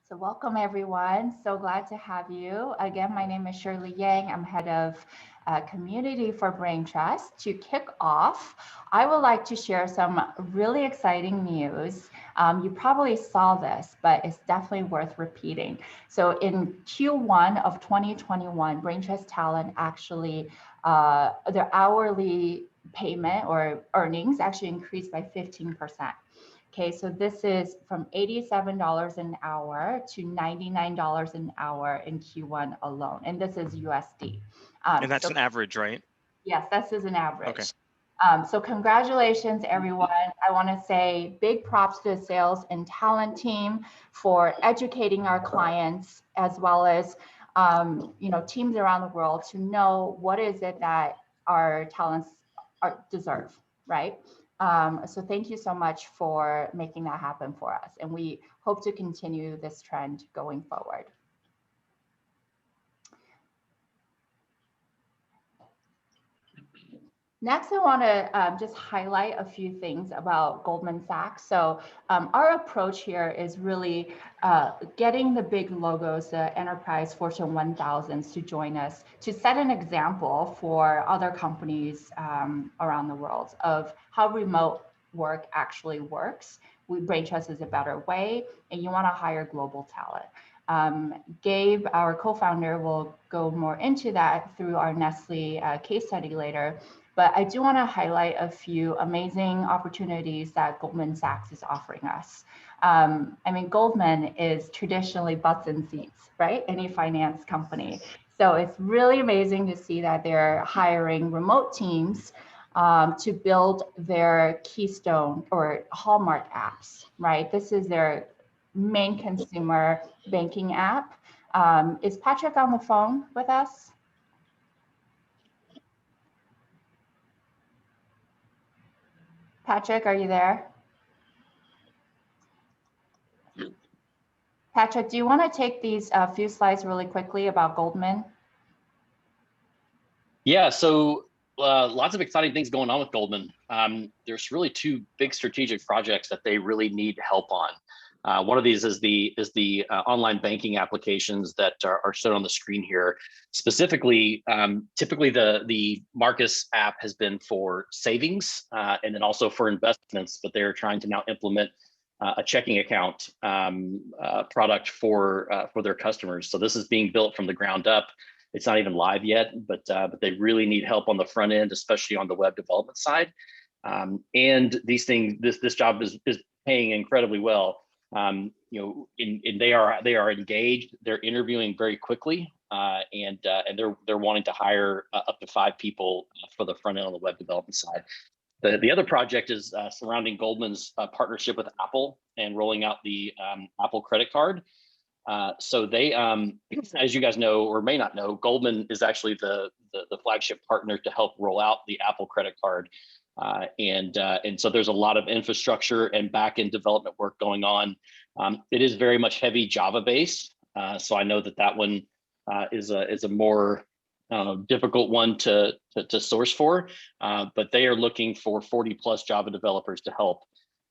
So welcome everyone. So glad to have you. Again, my name is Shirley Yang. I'm head of community for Braintrust. To kick off, I would like to share some really exciting news. You probably saw this, but it's definitely worth repeating. So in Q1 of 2021, Braintrust Talent actually, their hourly payment or earnings actually increased by 15%. Okay, so this is from $87 an hour to $99 an hour in Q1 alone, and this is USD. And that's So an average, right? yes, this is an Okay. average. So congratulations, everyone. I want to say big props to the sales and talent team for educating our clients as well as teams around the world to know what is it that our talents deserve, right? So thank you so much for making that happen for us, and we hope to continue this trend going forward. Next, I want to just highlight a few things about Goldman Sachs. So our approach here is really getting the big logos, the enterprise Fortune 1000s to join us to set an example for other companies around the world of how remote work actually works. Braintrust is a better way, and you want to hire global talent. Gabe, our co-founder, will go more into that through our Nestle case study later. But I do want to highlight a few amazing opportunities that Goldman Sachs is offering us. Goldman is traditionally butts and seats, right? Any finance company. So it's really amazing to see that they're hiring remote teams to build their keystone or hallmark apps, right? This is their main consumer banking app. Is Patrick on the phone with us? Patrick, are you there? Patrick, do you want to take these few slides really quickly about Goldman? Yeah, so lots of exciting things going on with Goldman. There's really two big strategic projects that they really need help on. One of these is the online banking applications that are shown on the screen here. Specifically, typically the Marcus app has been for savings and then also for investments, but they're trying to now implement a checking account product for their customers. So this is being built from the ground up. It's not even live yet, but they really need help on the front end, especially on the web development side. And these things, this job is paying incredibly well. And they are engaged. They're interviewing very quickly, and they're wanting to hire up to 5 people for the front end on the web development side. The other project is surrounding Goldman's partnership with Apple and rolling out the Apple credit card. So they, as you guys know or may not know, Goldman is actually the flagship partner to help roll out the Apple credit card. And so there's a lot of infrastructure and back-end development work going on. It is very much heavy Java based. So I know that one is a more difficult one to source for, but they are looking for 40 plus Java developers to help.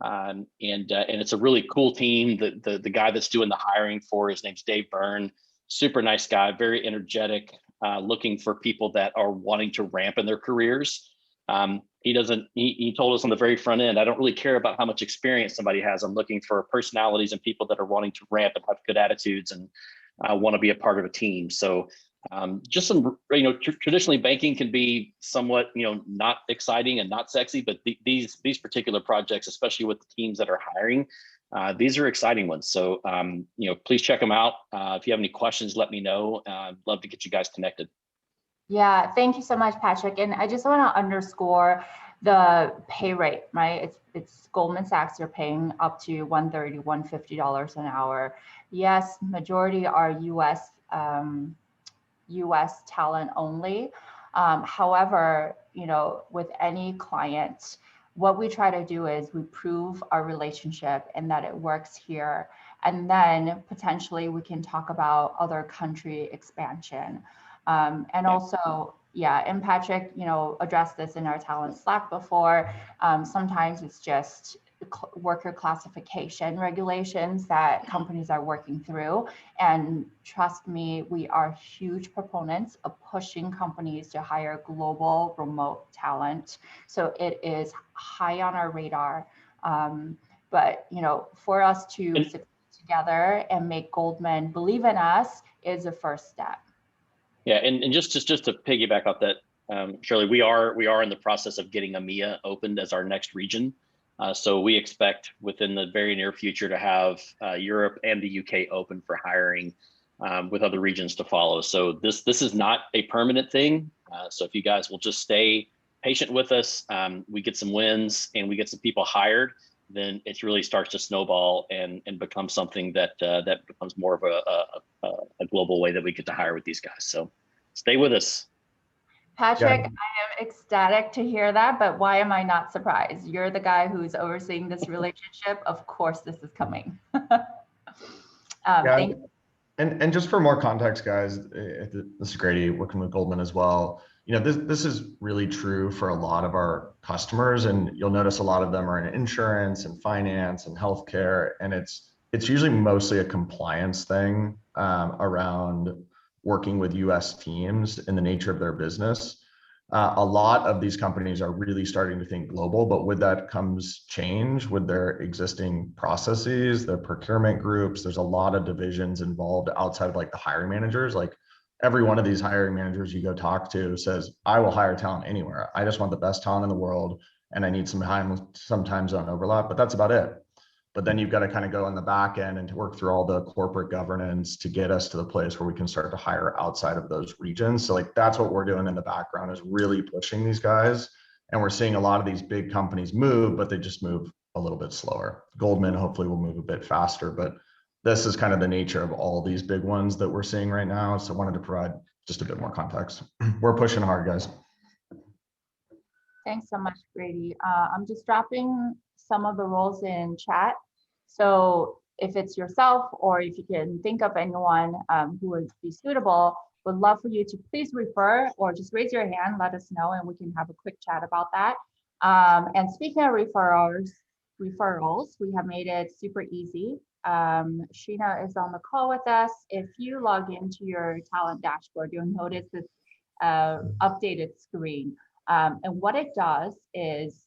And it's a really cool team. The guy that's doing the hiring for, his name's Dave Byrne, super nice guy, very energetic, looking for people that are wanting to ramp in their careers. He told us on the very front end, I don't really care about how much experience somebody has. I'm looking for personalities and people that are wanting to ramp and have good attitudes and want to be a part of a team. So just some, traditionally banking can be somewhat, not exciting and not sexy, but these particular projects, especially with the teams that are hiring, these are exciting ones. So, please check them out. If you have any questions, let me know. I'd love to get you guys connected. Yeah, thank you so much, Patrick. And I just want to underscore the pay rate, right? It's Goldman Sachs, you're paying up to $130, $150 an hour. Yes, majority are US talent only. However, with any client, what we try to do is we prove our relationship and that it works here. And then potentially we can talk about other country expansion. And also, and Patrick, addressed this in our talent Slack before. Sometimes it's just worker classification regulations that companies are working through. And trust me, we are huge proponents of pushing companies to hire global remote talent. So it is high on our radar. But for us to succeed together and make Goldman believe in us is the first step. Yeah, and just to piggyback off that, Shirley, we are in the process of getting EMEA opened as our next region. So we expect within the very near future to have Europe and the UK open for hiring, with other regions to follow. So this is not a permanent thing. So if you guys will just stay patient with us, we get some wins and we get some people hired, then it really starts to snowball and become something that that becomes more of a global way that we get to hire with these guys. So stay with us. Patrick, I am ecstatic to hear that, but why am I not surprised? You're the guy who's overseeing this relationship. Of course, this is coming. Thank you. And just for more context, guys, this is Grady working with Goldman as well. This is really true for a lot of our customers, and you'll notice a lot of them are in insurance and finance and healthcare, and it's usually mostly a compliance thing around working with US teams in the nature of their business. A lot of these companies are really starting to think global, but with that comes change with their existing processes, their procurement groups. There's a lot of divisions involved outside of like the hiring managers. Like every one of these hiring managers you go talk to says, I will hire talent anywhere. I just want the best talent in the world, and I need some time zone overlap, but that's about it. But then you've got to kind of go on the back end and to work through all the corporate governance to get us to the place where we can start to hire outside of those regions. So like that's what we're doing in the background, is really pushing these guys. And we're seeing a lot of these big companies move, but they just move a little bit slower. Goldman hopefully will move a bit faster, but this is kind of the nature of all these big ones that we're seeing right now. So I wanted to provide just a bit more context. We're pushing hard, guys. Thanks so much, Grady. I'm just dropping some of the roles in chat. So if it's yourself, or if you can think of anyone who would be suitable, would love for you to please refer, or just raise your hand, let us know, and we can have a quick chat about that. And speaking of referrals, we have made it super easy. Sheena is on the call with us. If you log into your talent dashboard, you'll notice this updated screen. And what it does is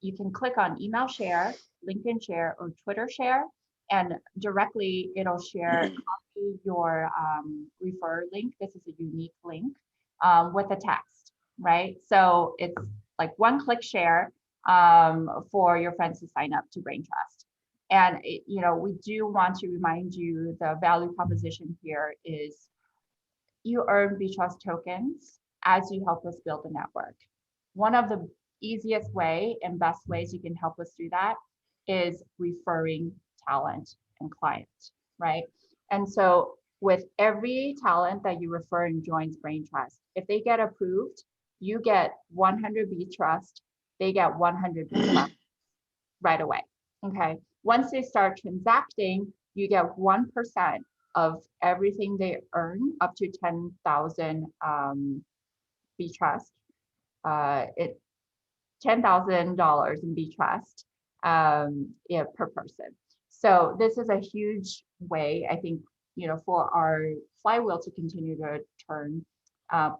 you can click on email share, LinkedIn share, or Twitter share, and directly it'll share copy your refer link. This is a unique link with a text, right? So it's like one-click share for your friends to sign up to Braintrust. And we do want to remind you the value proposition here is you earn Braintrust tokens as you help us build a network. One of the easiest way and best ways you can help us do that is referring talent and clients, right? And so with every talent that you refer and joins Braintrust, if they get approved, you get 100 Braintrust, they get 100 Braintrust right away, okay? Once they start transacting, you get 1% of everything they earn up to 10,000 Braintrust. $10,000 in Braintrust per person. So this is a huge way, I think, for our flywheel to continue to turn.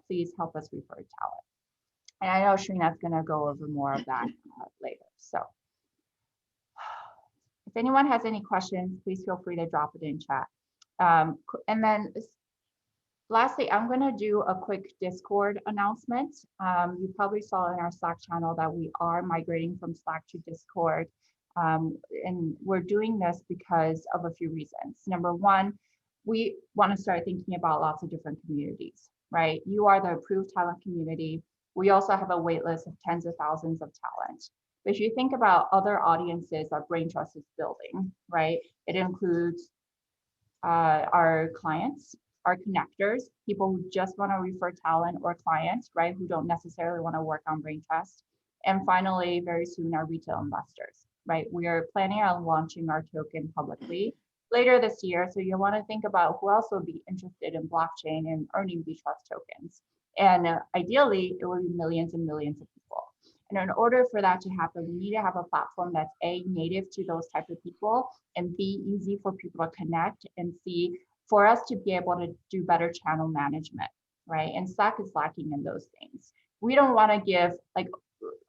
Please help us refer talent. And I know Srinath's going to go over more of that later. So if anyone has any questions, please feel free to drop it in chat. And then lastly, I'm going to do a quick Discord announcement. You probably saw in our Slack channel that we are migrating from Slack to Discord. And we're doing this because of a few reasons. Number one, we want to start thinking about lots of different communities, right? You are the approved talent community. We also have a wait list of tens of thousands of talent. But if you think about other audiences that Braintrust is building, right? It includes our clients, our connectors, people who just want to refer talent or clients, right? Who don't necessarily want to work on Braintrust. And finally, very soon, our retail investors, right? We are planning on launching our token publicly later this year. So you want to think about who else will be interested in blockchain and earning Braintrust tokens. And ideally, it will be millions and millions of people. And in order for that to happen, we need to have a platform that's A, native to those type of people, and B, easy for people to connect, and C, for us to be able to do better channel management, right? And Slack is lacking in those things. We don't want to give like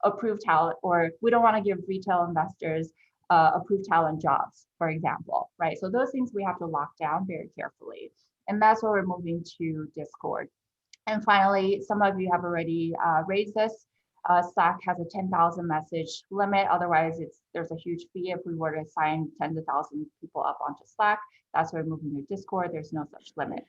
approved talent, or we don't want to give retail investors approved talent jobs, for example, right? So those things we have to lock down very carefully. And that's why we're moving to Discord. And finally, some of you have already raised this. Slack has a 10,000 message limit. Otherwise, there's a huge fee if we were to sign tens of thousands of people up onto Slack. That's why we're moving to Discord. There's no such limit.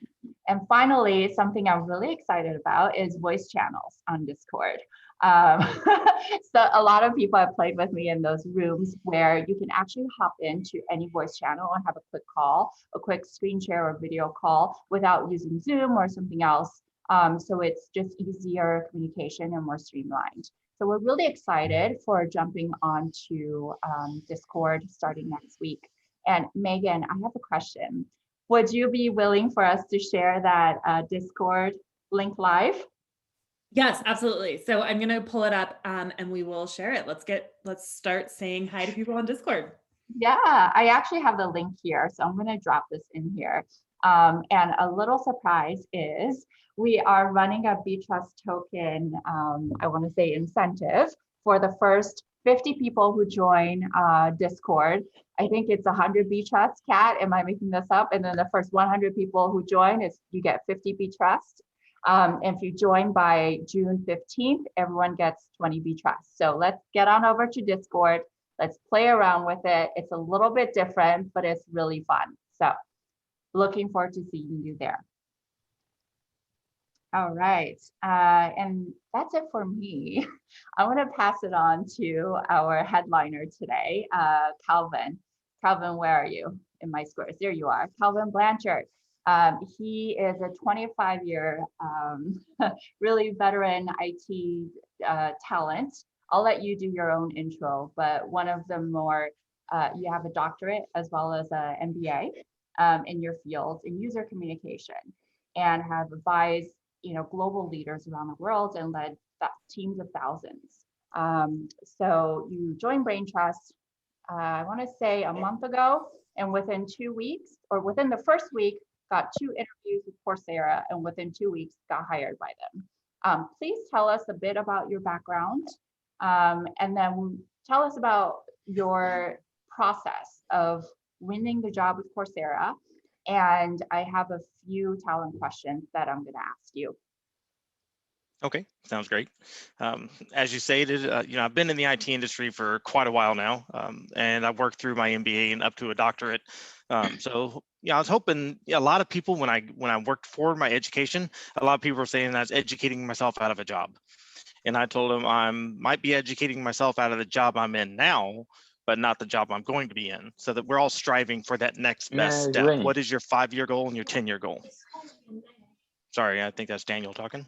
And finally, something I'm really excited about is voice channels on Discord. So a lot of people have played with me in those rooms where you can actually hop into any voice channel and have a quick call, a quick screen share or video call without using Zoom or something else. So it's just easier communication and more streamlined. So we're really excited for jumping onto Discord starting next week. And Megan, I have a question. Would you be willing for us to share that Discord link live? Yes, absolutely. So I'm going to pull it up and we will share it. Let's start saying hi to people on Discord. Yeah, I actually have the link here. So I'm going to drop this in here. And a little surprise is we are running a Braintrust token, I want to say incentive for the first 50 people who join Discord. I think it's 100 Braintrust, Kat, am I making this up? And then the first 100 people who join, you get 50 Braintrust. If you join by June 15th, everyone gets 20 Braintrust. So let's get on over to Discord. Let's play around with it. It's a little bit different, but it's really fun. So looking forward to seeing you there. All right, and that's it for me. I want to pass it on to our headliner today, Calvin. Calvin, where are you in my squares? There you are, Calvin Blanchard. He is a 25-year, really veteran IT talent. I'll let you do your own intro, but one of the more, you have a doctorate as well as an MBA in your field in user communication, and have advised global leaders around the world and led teams of thousands. So you joined Braintrust, I want to say a month ago, and within 2 weeks, or within the first week, got 2 interviews with Coursera, and within 2 weeks got hired by them. Please tell us a bit about your background, and then tell us about your process of winning the job with Coursera. And I have a few talent questions that I'm going to ask you. Okay, sounds great. As you stated, I've been in the IT industry for quite a while now, and I've worked through my MBA and up to a doctorate. So I was hoping a lot of people, when I worked for my education, a lot of people were saying that I was educating myself out of a job. And I told them I might be educating myself out of the job I'm in now, but not the job I'm going to be in, so that we're all striving for that next best step. What is your 5-year goal and your 10-year goal? Sorry, I think that's Daniel talking.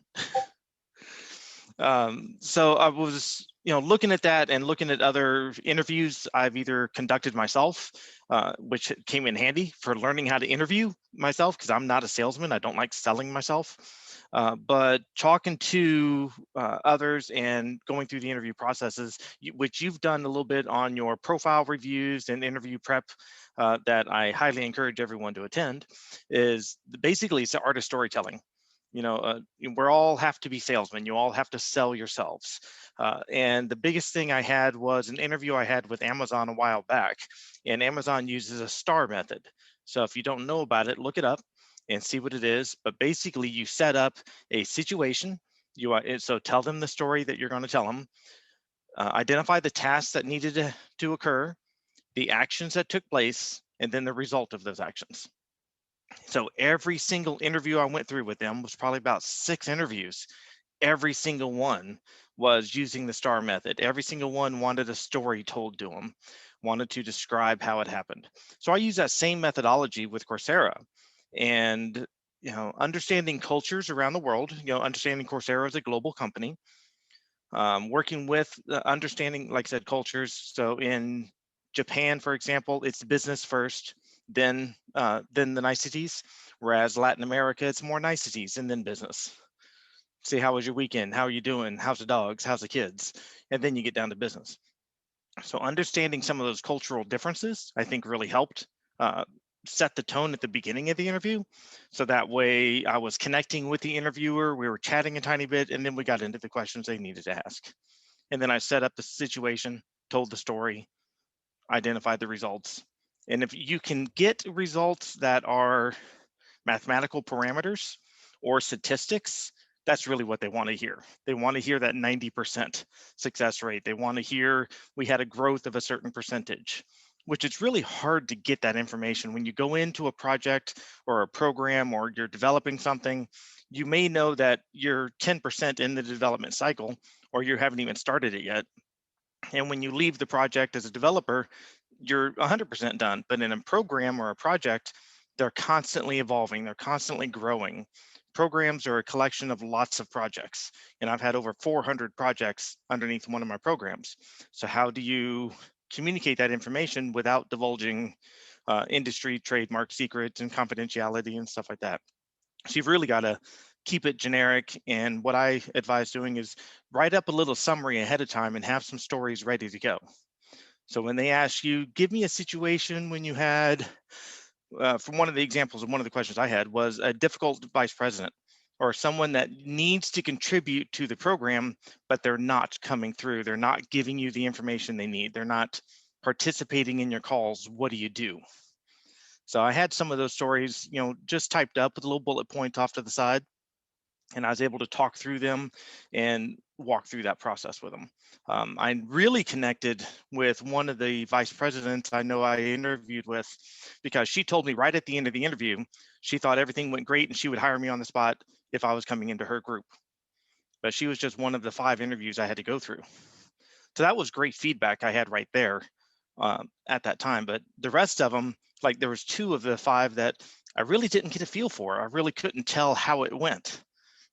So I was, looking at that and looking at other interviews I've either conducted myself, which came in handy for learning how to interview myself, because I'm not a salesman. I don't like selling myself. But talking to others and going through the interview processes, which you've done a little bit on your profile reviews and interview prep, that I highly encourage everyone to attend, is basically it's the art of storytelling. We all have to be salesmen. You all have to sell yourselves. And the biggest thing I had was an interview I had with Amazon a while back, and Amazon uses a STAR method. So if you don't know about it, look it up and see what it is. But basically you set up a situation. So tell them the story that you're going to tell them, identify the tasks that needed to occur, the actions that took place, and then the result of those actions. So every single interview I went through with them was probably about 6 interviews. Every single one was using the STAR method. Every single one wanted a story told to them, wanted to describe how it happened. So I use that same methodology with Coursera, and understanding cultures around the world. Understanding Coursera as a global company, working with understanding, like I said, cultures. So in Japan, for example, it's business first, then the niceties, whereas Latin America, it's more niceties and then business. Say, how was your weekend? How are you doing? How's the dogs? How's the kids? And then you get down to business. So understanding some of those cultural differences, I think really helped uh, set the tone at the beginning of the interview. So that way I was connecting with the interviewer, we were chatting a tiny bit, and then we got into the questions they needed to ask. And then I set up the situation, told the story, identified the results. And if you can get results that are mathematical parameters or statistics, that's really what they want to hear. They want to hear that 90% success rate. They want to hear we had a growth of a certain percentage, which it's really hard to get that information. When you go into a project or a program or you're developing something, you may know that you're 10% in the development cycle or you haven't even started it yet. And when you leave the project as a developer, you're 100% done. But in a program or a project, they're constantly evolving, they're constantly growing. Programs are a collection of lots of projects, and I've had over 400 projects underneath one of my programs. So how do you communicate that information without divulging industry trademark secrets and confidentiality and stuff like that? So you've really got to keep it generic. And what I advise doing is write up a little summary ahead of time and have some stories ready to go. So when they ask you, give me a situation when you had, from one of the examples of one of the questions I had was a difficult vice president or someone that needs to contribute to the program, but they're not coming through. They're not giving you the information they need. They're not participating in your calls. What do you do? So I had some of those stories, just typed up with a little bullet point off to the side, and I was able to talk through them and walk through that process with them. I really connected with one of the vice presidents I know I interviewed with because she told me right at the end of the interview, she thought everything went great and she would hire me on the spot if I was coming into her group. But she was just one of the 5 interviews I had to go through. So that was great feedback I had right there at that time. But the rest of them, like there was 2 of the 5 that I really didn't get a feel for. I really couldn't tell how it went.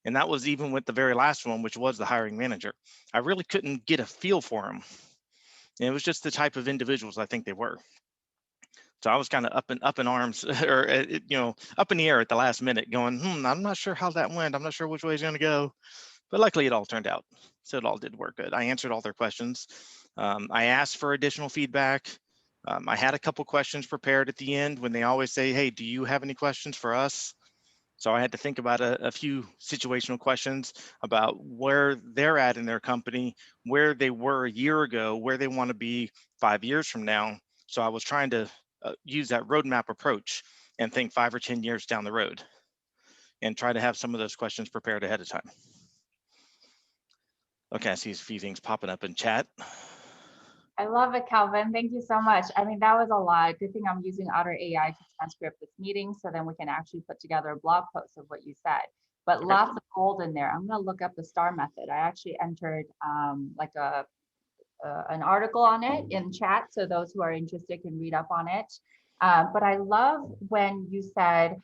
And that was even with the very last one, which was the hiring manager. I really couldn't get a feel for them. And it was just the type of individuals I think they were. So I was kind of up in arms or, up in the air at the last minute going, I'm not sure how that went. I'm not sure which way it's going to go. But luckily it all turned out. So it all did work good. I answered all their questions. I asked for additional feedback. I had a couple questions prepared at the end when they always say, hey, do you have any questions for us? So I had to think about a few situational questions about where they're at in their company, where they were a year ago, where they want to be 5 years from now. So I was trying to use that roadmap approach and think 5 or 10 years down the road and try to have some of those questions prepared ahead of time. Okay, I see a few things popping up in chat. I love it, Calvin. Thank you so much. I mean, that was a lot. Good thing I'm using Otter AI to transcript this meeting so then we can actually put together a blog post of what you said. But Okay. lots of gold in there. I'm going to look up the STAR method. I actually entered like an article on it in chat, so those who are interested can read up on it. But I love when you said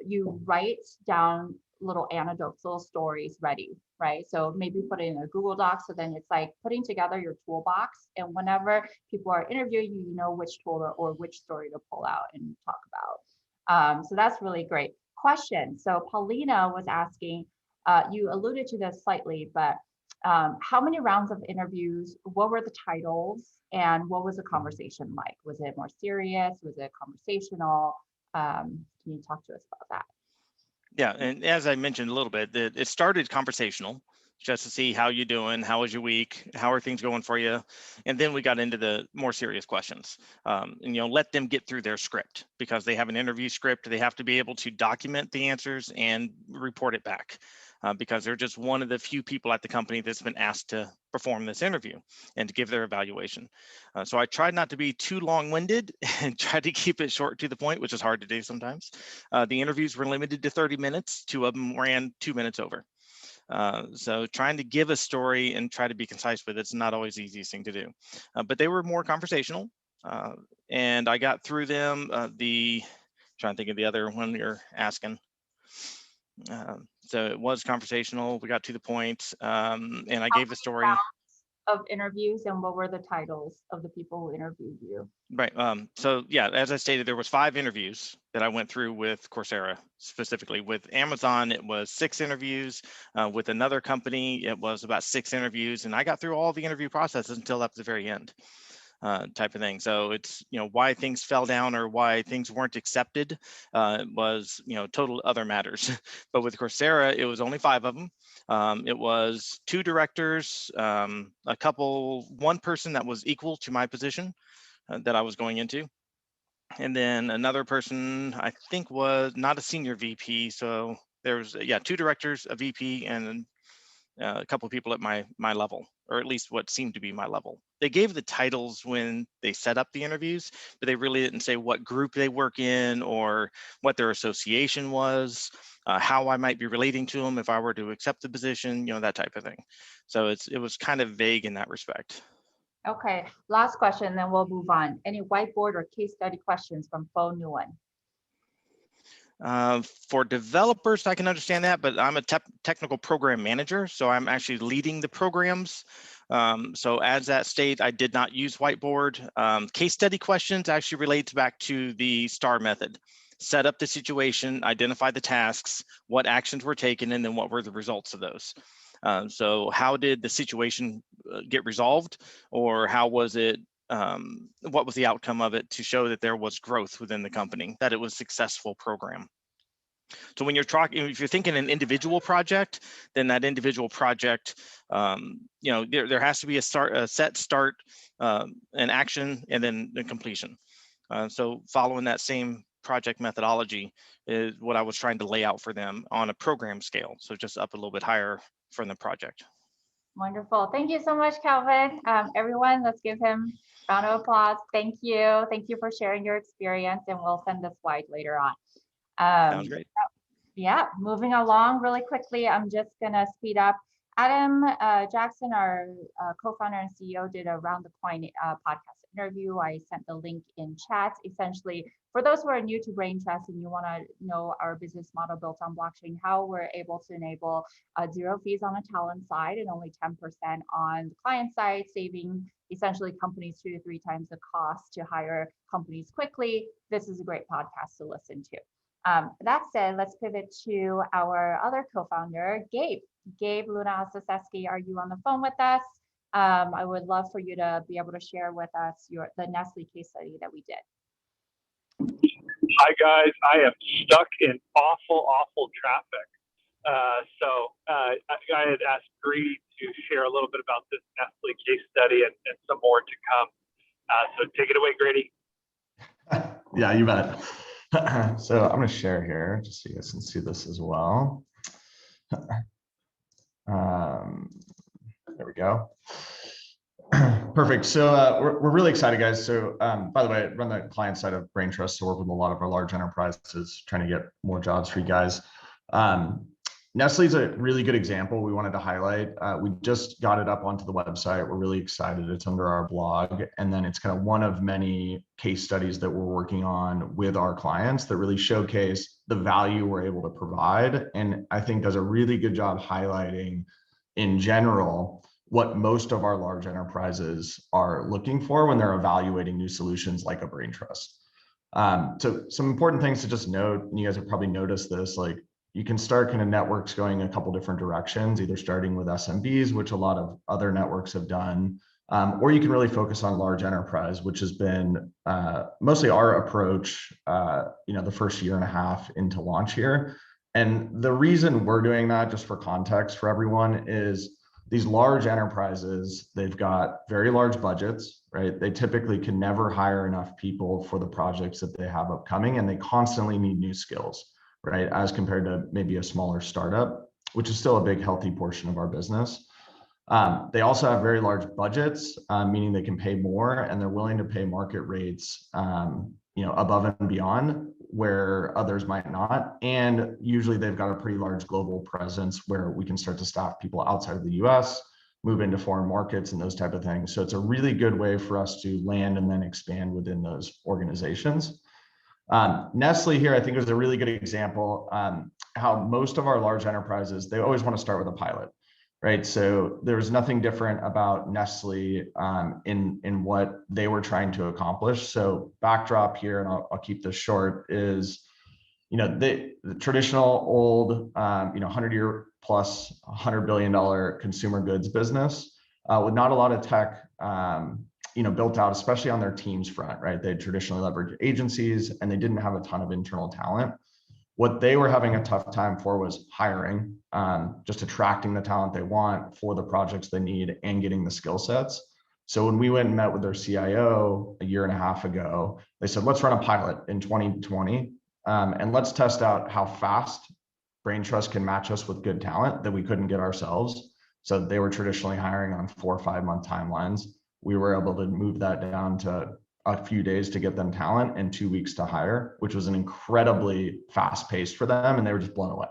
you write down little anecdotes, little stories ready, right? So maybe put it in a Google Doc. So then it's like putting together your toolbox. And whenever people are interviewing you, you know which tool or which story to pull out and talk about. So that's really great. Question. So Paulina was asking, you alluded to this slightly, but how many rounds of interviews? What were the titles? And what was the conversation like? Was it more serious? Was it conversational? Can you talk to us about that? Yeah, and as I mentioned a little bit, it started conversational, just to see how you doing, how was your week, how are things going for you, and then we got into the more serious questions. And let them get through their script because they have an interview script. They have to be able to document the answers and report it back because they're just one of the few people at the company that's been asked to perform this interview and to give their evaluation. So I tried not to be too long-winded and tried to keep it short to the point, which is hard to do sometimes. The interviews were limited to 30 minutes. 2 of them ran 2 minutes over. So trying to give a story and try to be concise with it's not always the easiest thing to do. But they were more conversational, and I got through them. Trying to think of the other one you're asking. So it was conversational. We got to the point, and I gave the story. of interviews, and what were the titles of the people who interviewed you? Right. So yeah, as I stated, there was 5 interviews that I went through with Coursera specifically. With Amazon, it was 6 interviews. With another company, it was about 6 interviews, and I got through all the interview processes until up to the very end, type of thing. So it's, why things fell down or why things weren't accepted was, total other matters. But with Coursera, it was only 5 of them. It was 2 directors, one person that was equal to my position that I was going into. And then another person, I think, was not a senior VP. So there was, 2 directors, a VP, and a couple of people at my level, or at least what seemed to be my level. They gave the titles when they set up the interviews, but they really didn't say what group they work in or what their association was, how I might be relating to them if I were to accept the position, that type of thing. So it was kind of vague in that respect. Okay, last question, then we'll move on. Any whiteboard or case study questions from phone Nguyen? For developers, I can understand that, but I'm a technical program manager, so I'm actually leading the programs. So as that state, I did not use whiteboard. Case study questions actually relates back to the STAR method. Set up the situation, identify the tasks, what actions were taken, and then what were the results of those. So how did the situation get resolved, or how was it, what was the outcome of it to show that there was growth within the company, that it was a successful program. So when you're talking, if you're thinking an individual project, then that individual project, there has to be a set start, an action, and then the completion. So following that same project methodology is what I was trying to lay out for them on a program scale. So just up a little bit higher from the project. Wonderful. Thank you so much, Calvin. Everyone, let's give him a round of applause. Thank you. Thank you for sharing your experience, and we'll send the slide later on. Sounds great. Yeah, moving along really quickly. I'm just gonna speed up. Adam Jackson, our co-founder and CEO, did a Round the Coin podcast interview. I sent the link in chat. Essentially, for those who are new to Braintrust and you want to know our business model built on blockchain, how we're able to enable 0 fees on the talent side and only 10% on the client side, saving essentially companies 2 to 3 times the cost to hire companies quickly. This is a great podcast to listen to. That said, let's pivot to our other co-founder, Gabe. Gabe Luna-Saseski, are you on the phone with us? I would love for you to be able to share with us the Nestle case study that we did. Hi guys, I am stuck in awful traffic. So I had asked Grady to share a little bit about this Nestle case study and some more to come. So take it away, Grady. Yeah, you bet. So I'm going to share here just so you guys can see this as well. There we go. Perfect. So we're really excited, guys. So by the way, I run the client side of Braintrust, so work with a lot of our large enterprises trying to get more jobs for you guys. Nestle is a really good example we wanted to highlight. We just got it up onto the website. We're really excited. It's under our blog. And then it's kind of one of many case studies that we're working on with our clients that really showcase the value we're able to provide. And I think does a really good job highlighting in general what most of our large enterprises are looking for when they're evaluating new solutions like a Braintrust. So some important things to just note, and you guys have probably noticed this, like you can start kind of networks going a couple different directions, either starting with SMBs, which a lot of other networks have done, or you can really focus on large enterprise, which has been mostly our approach, the first year and a half into launch here. And the reason we're doing that, just for context for everyone, is these large enterprises, they've got very large budgets, right? They typically can never hire enough people for the projects that they have upcoming, and they constantly need new skills, right? As compared to maybe a smaller startup, which is still a big, healthy portion of our business. They also have very large budgets, meaning they can pay more, and they're willing to pay market rates, above and beyond where others might not. And usually they've got a pretty large global presence where we can start to staff people outside of the US, move into foreign markets and those type of things. So it's a really good way for us to land and then expand within those organizations. Nestle here, I think, is a really good example how most of our large enterprises, they always want to start with a pilot. right? So there was nothing different about Nestle in what they were trying to accomplish. So backdrop here, and I'll keep this short, is the traditional old 100-year plus $100 billion consumer goods business with not a lot of tech built out, especially on their teams front, right? They traditionally leveraged agencies and they didn't have a ton of internal talent. What they were having a tough time for was hiring, just attracting the talent they want for the projects they need and getting the skill sets. So when we went and met with their CIO a year and a half ago, they said, let's run a pilot in 2020 and let's test out how fast Braintrust can match us with good talent that we couldn't get ourselves. So they were traditionally hiring on 4 or 5 month timelines. We were able to move that down to a few days to get them talent and 2 weeks to hire, which was an incredibly fast pace for them. And they were just blown away.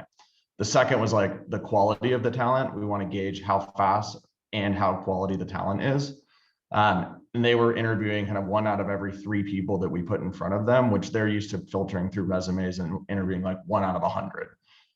The second was like the quality of the talent. We want to gauge how fast and how quality the talent is. And they were interviewing kind of 1 out of every 3 people that we put in front of them, which they're used to filtering through resumes and interviewing like 1 out of 100.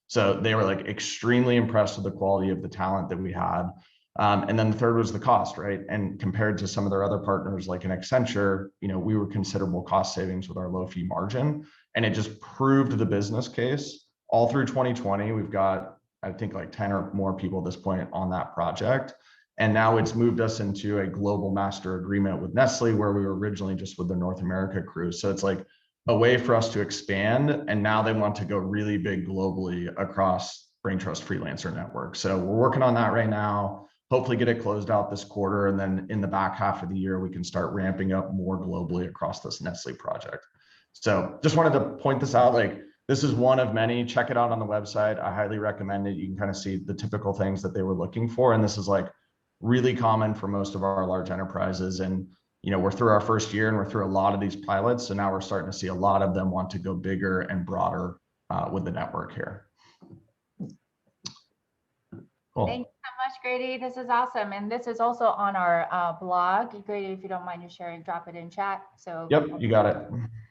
So they were like extremely impressed with the quality of the talent that we had. And then the third was the cost, right? And compared to some of their other partners like an Accenture, we were considerable cost savings with our low fee margin. And it just proved the business case all through 2020. We've got, I think, like 10 or more people at this point on that project. And now it's moved us into a global master agreement with Nestle, where we were originally just with the North America crew. So it's like a way for us to expand. And now they want to go really big globally across Braintrust Freelancer Network. So we're working on that right now. Hopefully get it closed out this quarter. And then in the back half of the year, we can start ramping up more globally across this Nestle project. So just wanted to point this out. Like, this is one of many. Check it out on the website. I highly recommend it. You can kind of see the typical things that they were looking for. And this is like really common for most of our large enterprises. And, we're through our first year and we're through a lot of these pilots. So now we're starting to see a lot of them want to go bigger and broader with the network here. Cool. Thank you so much, Grady. This is awesome. And this is also on our blog. Grady, if you don't mind just sharing, drop it in chat. So yep, you got it.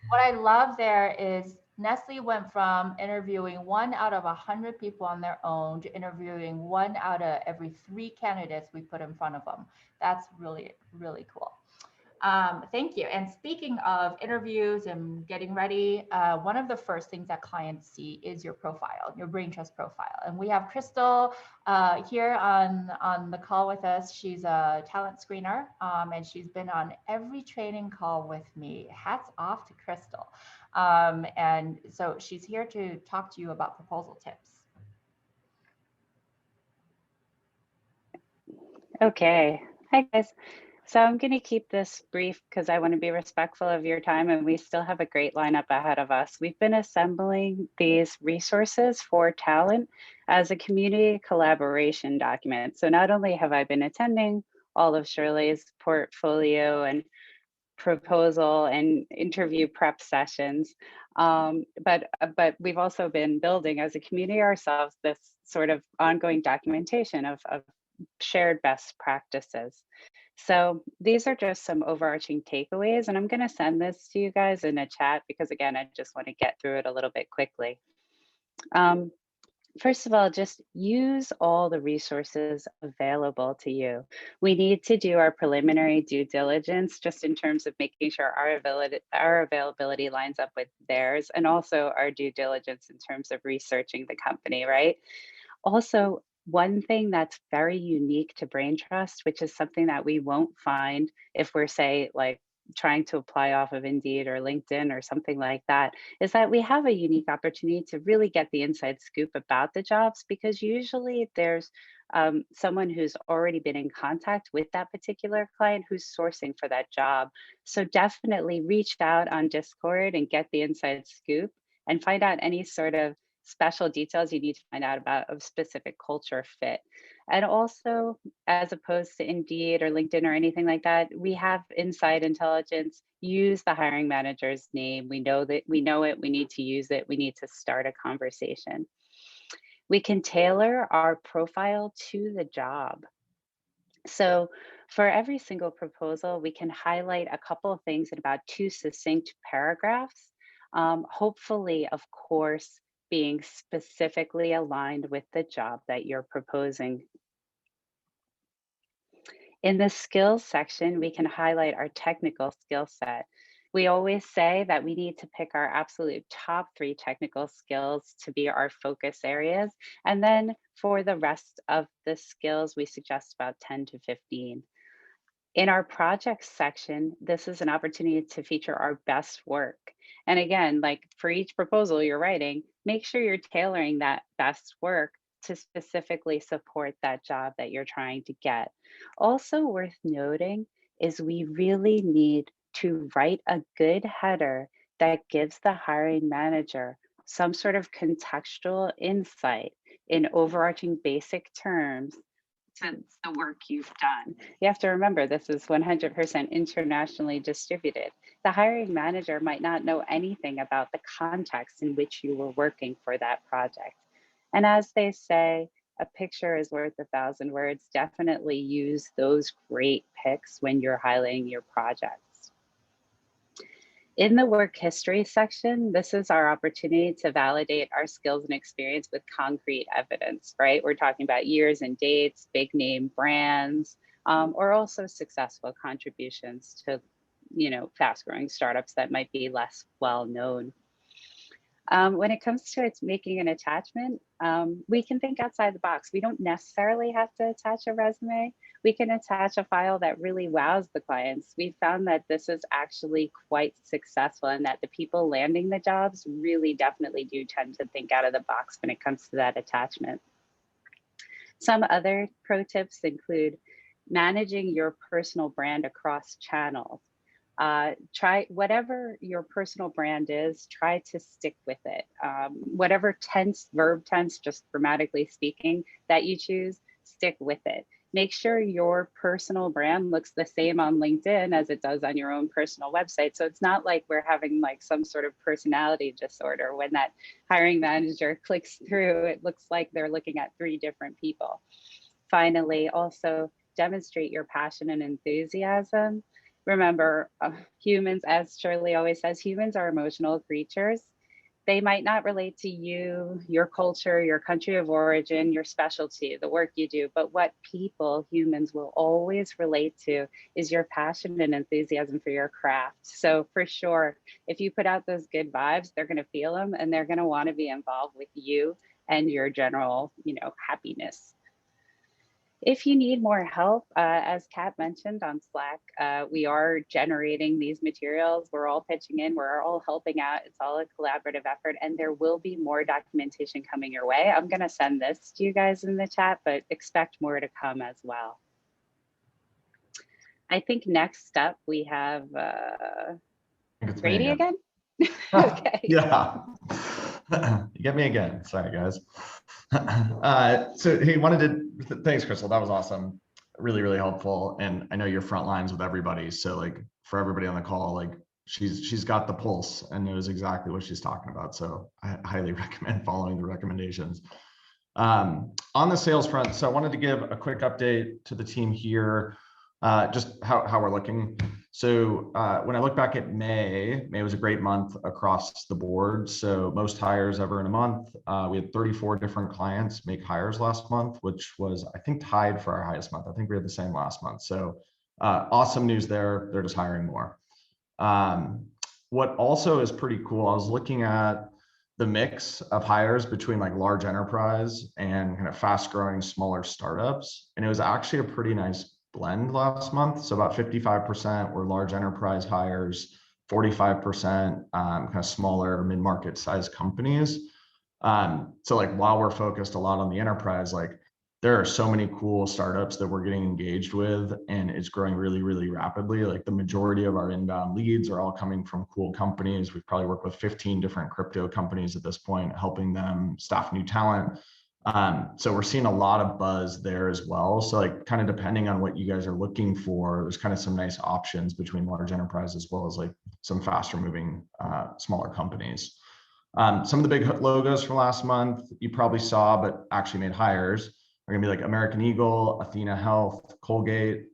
What I love there is Nestle went from interviewing 1 out of 100 people on their own to interviewing 1 out of every 3 candidates we put in front of them. That's really, really cool. Thank you. And speaking of interviews and getting ready, one of the first things that clients see is your profile, your Braintrust profile. And we have Crystal here on the call with us. She's a talent screener, and she's been on every training call with me. Hats off to Crystal. And so she's here to talk to you about proposal tips. Okay. Hi, guys. So I'm going to keep this brief because I want to be respectful of your time, and we still have a great lineup ahead of us. We've been assembling these resources for talent as a community collaboration document. So not only have I been attending all of Shirley's portfolio and proposal and interview prep sessions, but we've also been building as a community ourselves this sort of ongoing documentation of shared best practices. So these are just some overarching takeaways, and I'm going to send this to you guys in a chat because, again, I just want to get through it a little bit quickly. First of all, just use all the resources available to you. We need to do our preliminary due diligence just in terms of making sure our availability lines up with theirs, and also our due diligence in terms of researching the company, right? Also, one thing that's very unique to Braintrust, which is something that we won't find if we're, say, like trying to apply off of Indeed or LinkedIn or something like that, is that we have a unique opportunity to really get the inside scoop about the jobs, because usually there's someone who's already been in contact with that particular client who's sourcing for that job. So definitely reach out on Discord and get the inside scoop and find out any sort of special details you need to find out about a specific culture fit. And also, as opposed to Indeed or LinkedIn or anything like that, we have inside intelligence. Use the hiring manager's name. We know it, we need to use it, we need to start a conversation. We can tailor our profile to the job. So for every single proposal, we can highlight a couple of things in about 2 succinct paragraphs. Hopefully, of course, being specifically aligned with the job that you're proposing. In the skills section, we can highlight our technical skill set. We always say that we need to pick our absolute top 3 technical skills to be our focus areas. And then for the rest of the skills, we suggest about 10 to 15. In our projects section, this is an opportunity to feature our best work. And again, like for each proposal you're writing, make sure you're tailoring that best work to specifically support that job that you're trying to get. Also worth noting is we really need to write a good header that gives the hiring manager some sort of contextual insight in overarching basic terms to the work you've done. You have to remember this is 100% internationally distributed. The hiring manager might not know anything about the context in which you were working for that project. And as they say, a picture is worth 1,000 words. Definitely use those great pics when you're highlighting your projects. In the work history section, this is our opportunity to validate our skills and experience with concrete evidence, right? We're talking about years and dates, big name brands, or also successful contributions to, fast growing startups that might be less well known. When it comes to making an attachment, we can think outside the box. We don't necessarily have to attach a resume. We can attach a file that really wows the clients. We found that this is actually quite successful and that the people landing the jobs really definitely do tend to think out of the box when it comes to that attachment. Some other pro tips include managing your personal brand across channels. Try whatever your personal brand is, try to stick with it. Whatever verb tense, just grammatically speaking, that you choose, stick with it. Make sure your personal brand looks the same on LinkedIn as it does on your own personal website. So it's not like we're having like some sort of personality disorder. When that hiring manager clicks through, it looks like they're looking at 3 different people. Finally, also demonstrate your passion and enthusiasm. Remember, humans, as Shirley always says, humans are emotional creatures. They might not relate to you, your culture, your country of origin, your specialty, the work you do, but what humans will always relate to is your passion and enthusiasm for your craft. So for sure, if you put out those good vibes, they're going to feel them and they're going to want to be involved with you and your general, happiness. If you need more help, as Kat mentioned on Slack, we are generating these materials. We're all pitching in, we're all helping out. It's all a collaborative effort, and there will be more documentation coming your way. I'm going to send this to you guys in the chat, but expect more to come as well. I think next up we have Grady again. Okay. Yeah. You get me again. Sorry, guys. So he wanted to, thanks, Crystal. That was awesome. Really, really helpful. And I know you're front lines with everybody. So like for everybody on the call, like she's got the pulse and knows exactly what she's talking about. So I highly recommend following the recommendations. On the sales front, so I wanted to give a quick update to the team here, just how we're looking. So when I look back at May was a great month across the board. So most hires ever in a month. We had 34 different clients make hires last month, which was, I think, tied for our highest month. I think we had the same last month. So awesome news there. They're just hiring more. What also is pretty cool, I was looking at the mix of hires between like large enterprise and kind of fast growing smaller startups. And it was actually a pretty nice blend last month. So about 55% were large enterprise hires, 45% kind of smaller mid-market size companies. So like while we're focused a lot on the enterprise, like there are so many cool startups that we're getting engaged with, and it's growing really, really rapidly. Like the majority of our inbound leads are all coming from cool companies. We've probably worked with 15 different crypto companies at this point, helping them staff new talent. So we're seeing a lot of buzz there as well. So like kind of depending on what you guys are looking for, there's kind of some nice options between large enterprise as well as like some faster moving smaller companies. Some of the big logos from last month you probably saw, but actually made hires are gonna be like American Eagle, Athena Health, Colgate,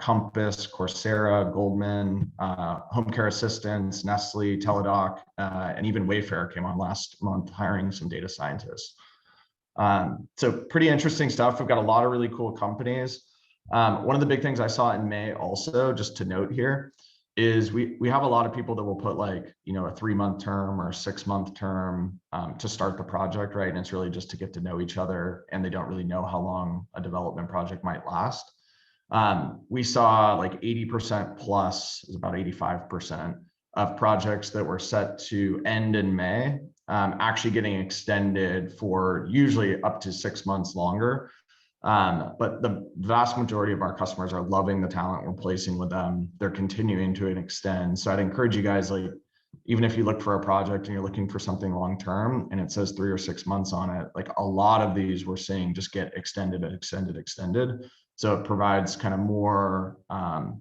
Compass, Coursera, Goldman, Home Care Assistants, Nestle, Teladoc, and even Wayfair came on last month hiring some data scientists. So pretty interesting stuff. We've got a lot of really cool companies. One of the big things I saw in May also, just to note here, is we have a lot of people that will put like, you know, a 3-month term or a 6-month term to start the project, right? And it's really just to get to know each other, and they don't really know how long a development project might last. We saw like 80% plus, is about 85% of projects that were set to end in May actually getting extended for usually up to 6 months longer. But the vast majority of our customers are loving the talent we're placing with them. They're continuing to extend. So I'd encourage you guys, like, even if you look for a project and you're looking for something long-term and it says 3 or 6 months on it, like a lot of these we're seeing just get extended. So it provides kind of more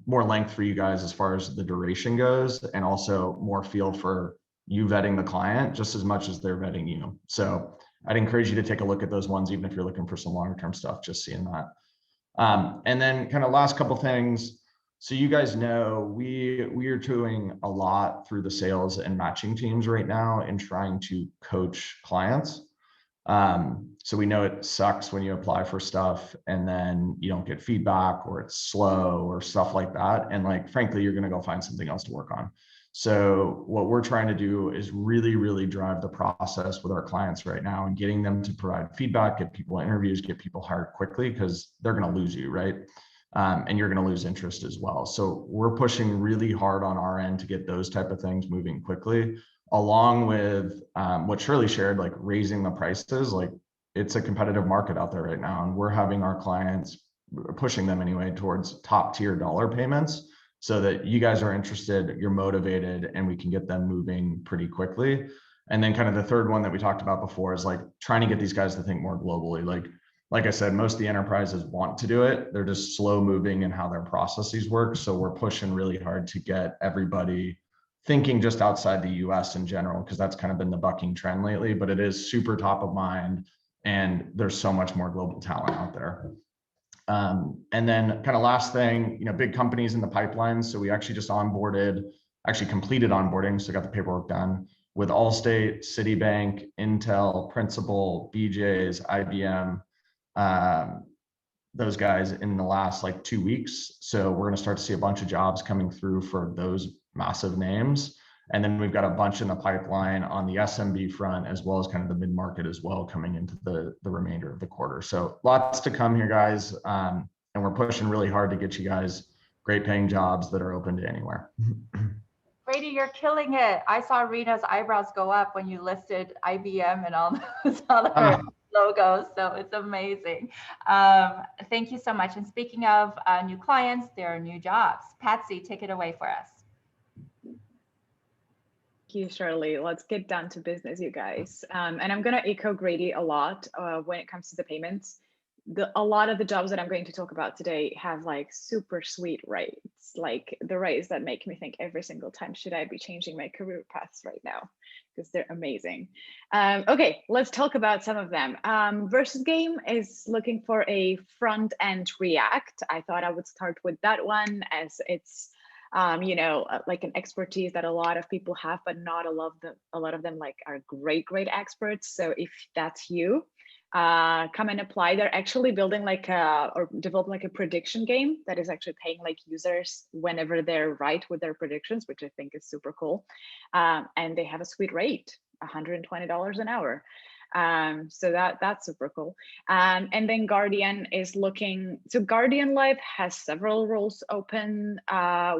length for you guys as far as the duration goes, and also more feel for you vetting the client just as much as they're vetting you. So I'd encourage you to take a look at those ones, even if you're looking for some longer term stuff, just seeing that. And then kind of last couple things. So you guys know we are doing a lot through the sales and matching teams right now in trying to coach clients. So we know it sucks when you apply for stuff and then you don't get feedback, or it's slow or stuff like that. And like, frankly, you're going to go find something else to work on. So what we're trying to do is really, really drive the process with our clients right now and getting them to provide feedback, get people interviews, get people hired quickly, because they're going to lose you, right? And you're going to lose interest as well. So we're pushing really hard on our end to get those type of things moving quickly, along with what Shirley shared, like raising the prices. Like, it's a competitive market out there right now, and we're having our clients, pushing them anyway, towards top tier dollar payments, so that you guys are interested, you're motivated, and we can get them moving pretty quickly. And then kind of the third one that we talked about before is like trying to get these guys to think more globally. Like I said, most of the enterprises want to do it. They're just slow moving in how their processes work. So we're pushing really hard to get everybody thinking just outside the US in general, because that's kind of been the bucking trend lately, but it is super top of mind, and there's so much more global talent out there. And then kind of last thing, you know, big companies in the pipeline. So we actually just completed onboarding. So got the paperwork done with Allstate, Citibank, Intel, Principal, BJ's, IBM, those guys in the last like 2 weeks. So we're going to start to see a bunch of jobs coming through for those massive names. And then we've got a bunch in the pipeline on the SMB front, as well as kind of the mid-market as well, coming into the remainder of the quarter. So lots to come here, guys. And we're pushing really hard to get you guys great paying jobs that are open to anywhere. Brady, you're killing it. I saw Rena's eyebrows go up when you listed IBM and all those other logos. So it's amazing. Thank you so much. And speaking of new clients, there are new jobs. Patsy, take it away for us. Thank you, Shirley. Let's get down to business, you guys. And I'm going to echo Grady a lot when it comes to the payments. A lot of the jobs that I'm going to talk about today have like super sweet rates, like the rates that make me think every single time, should I be changing my career paths right now? Because they're amazing. Okay, let's talk about some of them. Versus Game is looking for a front end React. I thought I would start with that one, as it's you know, like an expertise that a lot of people have, but not a lot of them like are great experts. So if that's you, come and apply. They're actually building like or developing like a prediction game that is actually paying like users whenever they're right with their predictions, which I think is super cool. And they have a sweet rate, $120 an hour. So that's super cool. And then Guardian is looking, so Guardian Live has several roles open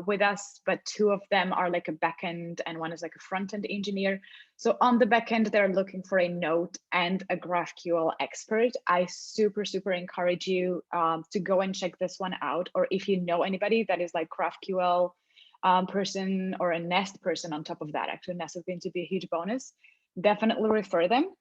with us, but 2 of them are like a backend and one is like a front-end engineer. So on the backend, they're looking for a Node and a GraphQL expert. I super encourage you to go and check this one out. Or if you know anybody that is like GraphQL person or a Nest person on top of that, actually Nest is going to be a huge bonus. Definitely refer them.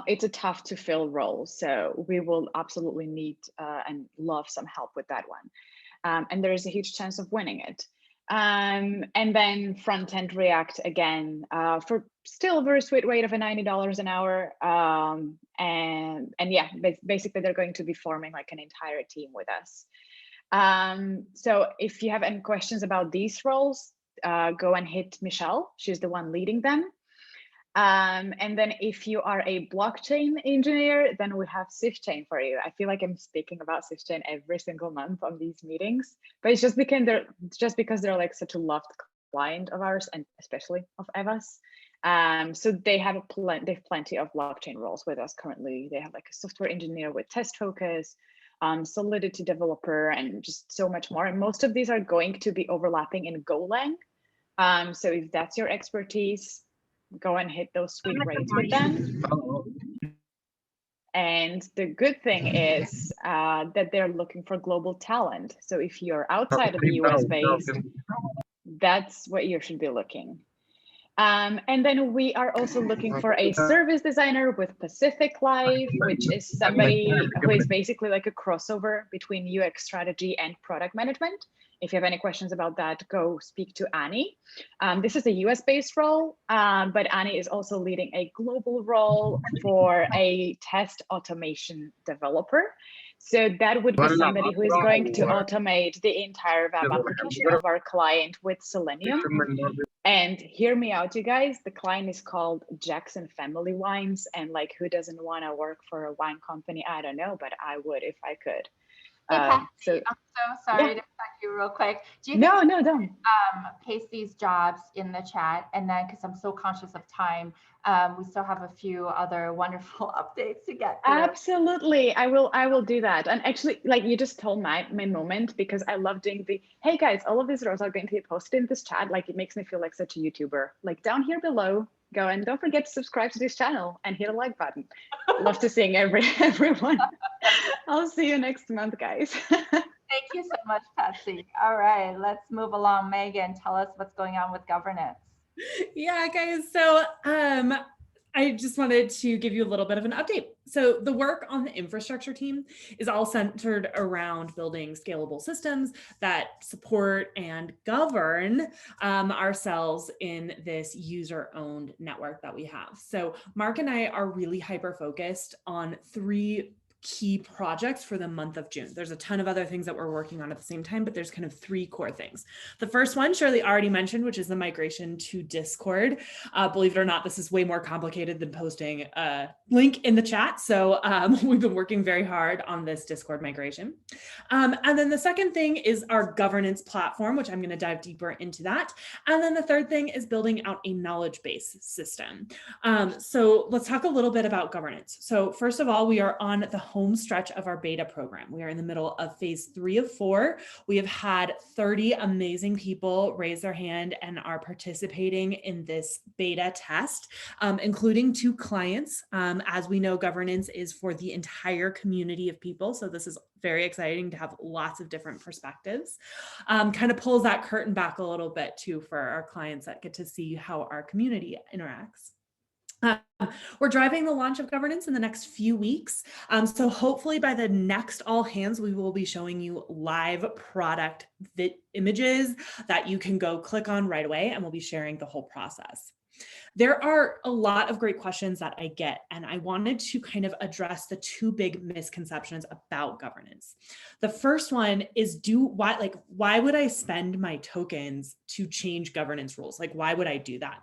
It's a tough to fill role, so we will absolutely need and love some help with that one. And there is a huge chance of winning it. And then front-end React again, for still a very sweet rate of a $90 an hour. And yeah, basically they're going to be forming like an entire team with us. So if you have any questions about these roles, go and hit Michelle. She's the one leading them. And then if you are a blockchain engineer, then we have SwiftChain for you. I feel like I'm speaking about SwiftChain every single month on these meetings, but it's just because they're like such a loved client of ours, and especially of Eva's. So they have plenty of blockchain roles with us currently. They have like a software engineer with test focus, Solidity developer, and just so much more. And most of these are going to be overlapping in Golang. So if that's your expertise, go and hit those sweet rates with them. And the good thing is that they're looking for global talent. So if you're outside of the US based, that's what you should be looking. And then we are also looking for a service designer with Pacific Life, which is somebody who is basically like a crossover between UX strategy and product management. If you have any questions about that, go speak to Annie. This is a US-based role, but Annie is also leading a global role for a test automation developer. So that would be somebody who is going to automate the entire web application of our client with Selenium. And hear me out, you guys, the client is called Jackson Family Wines. And like, who doesn't want to work for a wine company? I don't know, but I would if I could. Hey, Patsy, So I'm so sorry yeah. to cut you real quick. Do you No, think no, don't. paste these jobs in the chat? And then, because I'm so conscious of time, we still have a few other wonderful updates to get through. Absolutely, I will do that. And actually, like, you just told my moment, because I love doing the, hey guys, all of these roles are going to be posted in this chat. Like, it makes me feel like such a YouTuber. Like, down here below, go and don't forget to subscribe to this channel and hit a like button. Love to seeing everyone. I'll see you next month, guys. Thank you so much, Patsy. All right, let's move along. Megan, tell us what's going on with governance. Yeah, guys. So I just wanted to give you a little bit of an update. So the work on the infrastructure team is all centered around building scalable systems that support and govern ourselves in this user-owned network that we have. So Mark and I are really hyper-focused on 3 key projects for the month of June. There's a ton of other things that we're working on at the same time, but there's kind of 3 core things. The first one, Shirley already mentioned, which is the migration to Discord. Believe it or not, this is way more complicated than posting a link in the chat. So we've been working very hard on this Discord migration. And then the second thing is our governance platform, which I'm going to dive deeper into that. And then the third thing is building out a knowledge base system. So let's talk a little bit about governance. So first of all, we are on the home stretch of our beta program. We are in the middle of phase 3 of 4. We have had 30 amazing people raise their hand and are participating in this beta test, including 2 clients. As we know, governance is for the entire community of people. So this is very exciting to have lots of different perspectives. Kind of pulls that curtain back a little bit too for our clients that get to see how our community interacts. We're driving the launch of governance in the next few weeks. So hopefully by the next all hands, we will be showing you live product images that you can go click on right away, and we'll be sharing the whole process. There are a lot of great questions that I get, and I wanted to kind of address the 2 big misconceptions about governance. The first one is why would I spend my tokens to change governance rules? Like, why would I do that?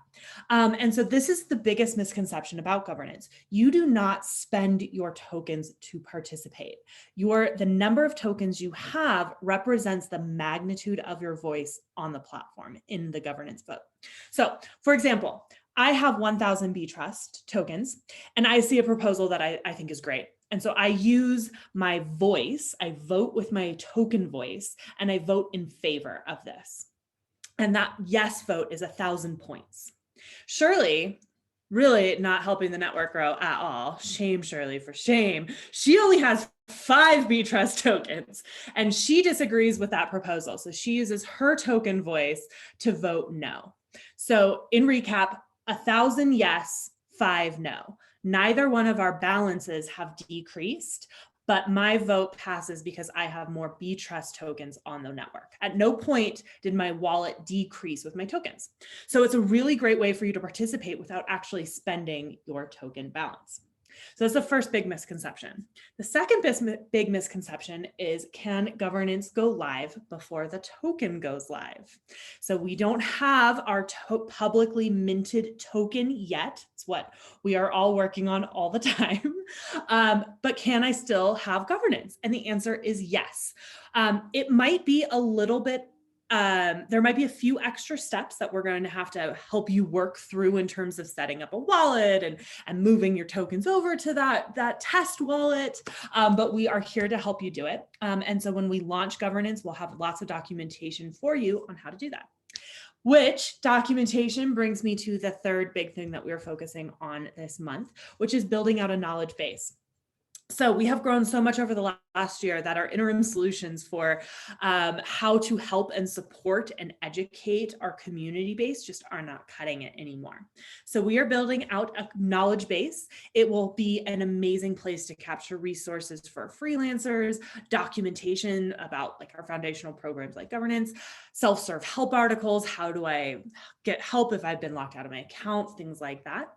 And so this is the biggest misconception about governance. You do not spend your tokens to participate. The number of tokens you have represents the magnitude of your voice on the platform in the governance vote. So for example, I have 1,000 Braintrust tokens, and I see a proposal that I think is great. And so I use my voice, I vote with my token voice, and I vote in favor of this. And that yes vote is 1,000 points. Shirley, really not helping the network grow at all. Shame, Shirley, for shame. She only has 5 Braintrust tokens, and she disagrees with that proposal. So she uses her token voice to vote no. So in recap, 1,000 yes, 5 no. Neither one of our balances have decreased, but my vote passes because I have more Braintrust tokens on the network. At no point did my wallet decrease with my tokens. So it's a really great way for you to participate without actually spending your token balance. So that's the first big misconception. The second big misconception is, can governance go live before the token goes live? So we don't have our publicly minted token yet. It's what we are all working on all the time. But can I still have governance? And the answer is yes. It might be a little bit there might be a few extra steps that we're going to have to help you work through in terms of setting up a wallet and moving your tokens over to that test wallet. But we are here to help you do it. And so when we launch governance, we'll have lots of documentation for you on how to do that. Which documentation brings me to the third big thing that we're focusing on this month, which is building out a knowledge base. So we have grown so much over the last year that our interim solutions for how to help and support and educate our community base just are not cutting it anymore. So we are building out a knowledge base. It will be an amazing place to capture resources for freelancers, documentation about like our foundational programs like governance, self-serve help articles, how do I get help if I've been locked out of my account, things like that.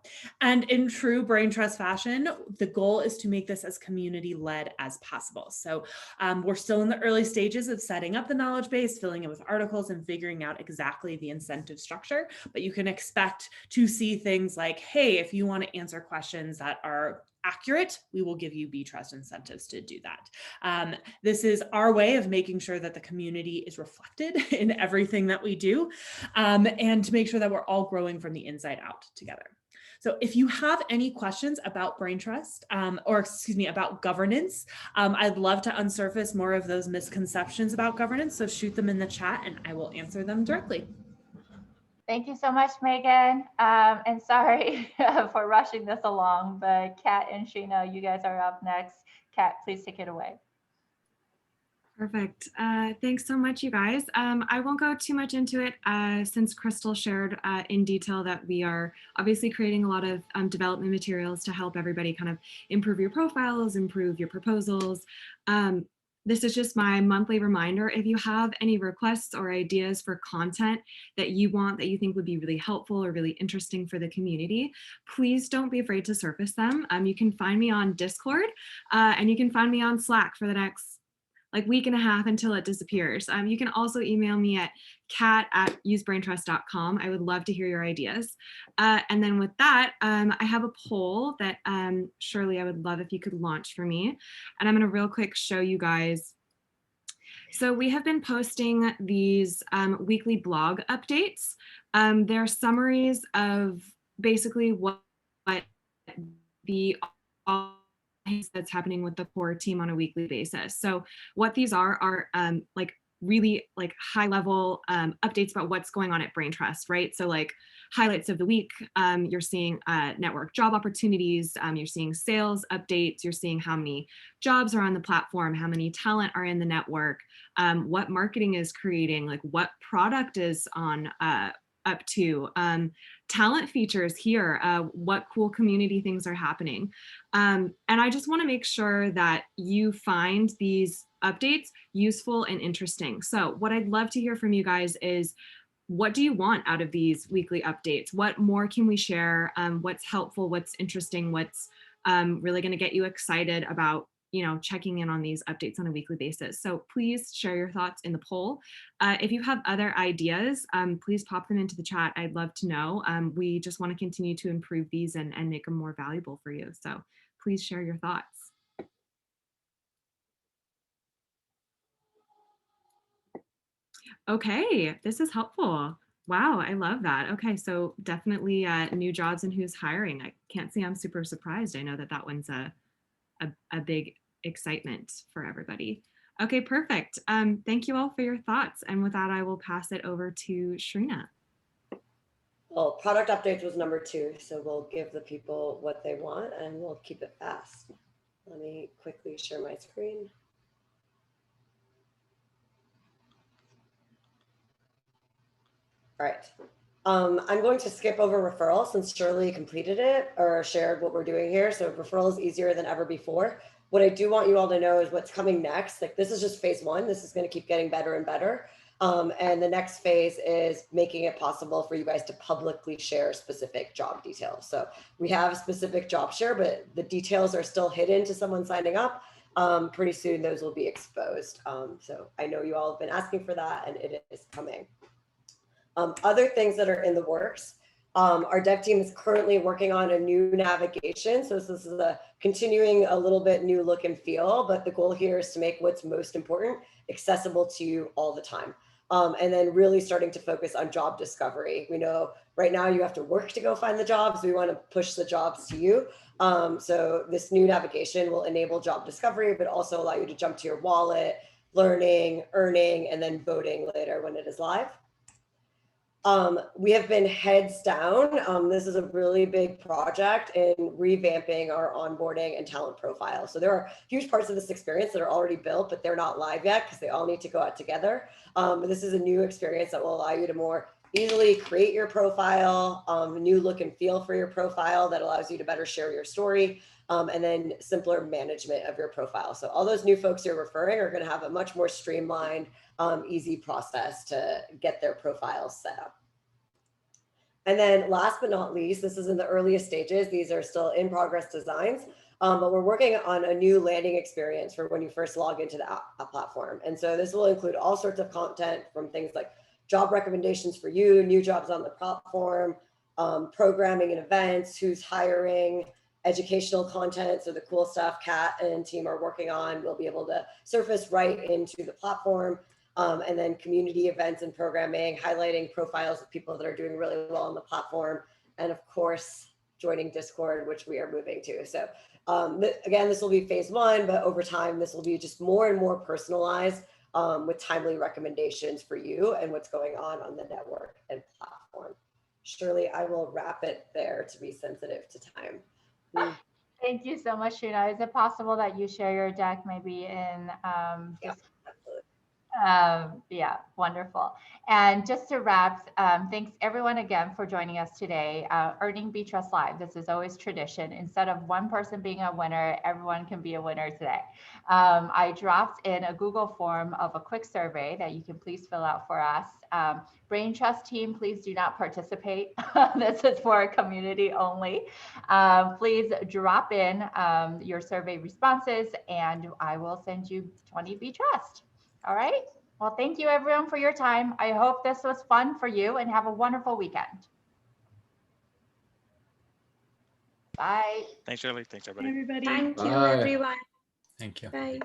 And in true Braintrust fashion, the goal is to make this as community-led as possible. So we're still in the early stages of setting up the knowledge base, filling it with articles and figuring out exactly the incentive structure, but you can expect to see things like, hey, if you want to answer questions that are accurate, we will give you Braintrust incentives to do that. This is our way of making sure that the community is reflected in everything that we do, and to make sure that we're all growing from the inside out together. So if you have any questions about Braintrust, about governance, I'd love to unsurface more of those misconceptions about governance. So shoot them in the chat and I will answer them directly. Thank you so much, Megan. And sorry for rushing this along, but Kat and Sheena, you guys are up next. Kat, please take it away. Perfect. Thanks so much, you guys. I won't go too much into it since Crystal shared in detail that we are obviously creating a lot of development materials to help everybody kind of improve your profiles, improve your proposals. This is just my monthly reminder. If you have any requests or ideas for content that you want, that you think would be really helpful or really interesting for the community, please don't be afraid to surface them. You can find me on Discord and you can find me on Slack for the next week and a half until it disappears. You can also email me at kat@usebraintrust.com. I would love to hear your ideas. And then with that, I have a poll that Shirley, I would love if you could launch for me. And I'm gonna real quick show you guys. So we have been posting these weekly blog updates. They're summaries of basically what the that's happening with the core team on a weekly basis. So what these are really high level updates about what's going on at Braintrust, right? So highlights of the week, you're seeing network job opportunities, you're seeing sales updates, you're seeing how many jobs are on the platform, how many talent are in the network, what marketing is creating, what product is on up to, talent features here, what cool community things are happening. And I just want to make sure that you find these updates useful and interesting. So what I'd love to hear from you guys is, what do you want out of these weekly updates? What more can we share? What's helpful, what's interesting, what's really going to get you excited about checking in on these updates on a weekly basis. So please share your thoughts in the poll. If you have other ideas, please pop them into the chat. I'd love to know. We just want to continue to improve these and make them more valuable for you. So please share your thoughts. Okay, this is helpful. Wow, I love that. Okay, so definitely new jobs and who's hiring. I can't say I'm super surprised. I know that one's a big excitement for everybody. Okay, perfect. Thank you all for your thoughts. And with that, I will pass it over to Shrina. Well, product updates was number 2. So we'll give the people what they want and we'll keep it fast. Let me quickly share my screen. All right. I'm going to skip over referral since Shirley completed it or shared what we're doing here. So referral is easier than ever before. What I do want you all to know is what's coming next. This is just phase 1. This is going to keep getting better and better. And the next phase is making it possible for you guys to publicly share specific job details. So we have a specific job share, but the details are still hidden to someone signing up. Pretty soon those will be exposed. So I know you all have been asking for that, and it is coming. Other things that are in the works. Our dev team is currently working on a new navigation. So this is continuing a little bit new look and feel, but the goal here is to make what's most important accessible to you all the time. And then really starting to focus on job discovery. We know right now you have to work to go find the jobs. We want to push the jobs to you. So this new navigation will enable job discovery, but also allow you to jump to your wallet, learning, earning, and then voting later when it is live. We have been heads down. This is a really big project in revamping our onboarding and talent profile. So there are huge parts of this experience that are already built, but they're not live yet because they all need to go out together. This is a new experience that will allow you to more easily create your profile, new look and feel for your profile that allows you to better share your story, and then simpler management of your profile. So all those new folks you're referring are going to have a much more streamlined, easy process to get their profiles set up. And then last but not least, this is in the earliest stages. These are still in progress designs, but we're working on a new landing experience for when you first log into the platform. And so this will include all sorts of content from things like job recommendations for you, new jobs on the platform, programming and events, who's hiring, educational content. So the cool stuff Kat and team are working on will be able to surface right into the platform. And then community events and programming, highlighting profiles of people that are doing really well on the platform. And of course, joining Discord, which we are moving to. So again, this will be phase one, but over time, this will be just more and more personalized with timely recommendations for you and what's going on the network and platform. Shirley, I will wrap it there to be sensitive to time. Thank you so much, Sheena. Is it possible that you share your deck maybe in Yeah. Yeah, wonderful. And just to wrap, thanks everyone again for joining us today. Earning Braintrust Live. This is always tradition. Instead of one person being a winner, everyone can be a winner today. I dropped in a Google form of a quick survey that you can please fill out for us. Braintrust team, please do not participate. This is for a community only. Please drop in your survey responses and I will send you 20 Braintrust. All right. Well, thank you everyone for your time. I hope this was fun for you and have a wonderful weekend. Bye. Thanks, Shirley. Thanks, everybody. Everybody. Thank you, Bye. everyone. Thank you. Bye.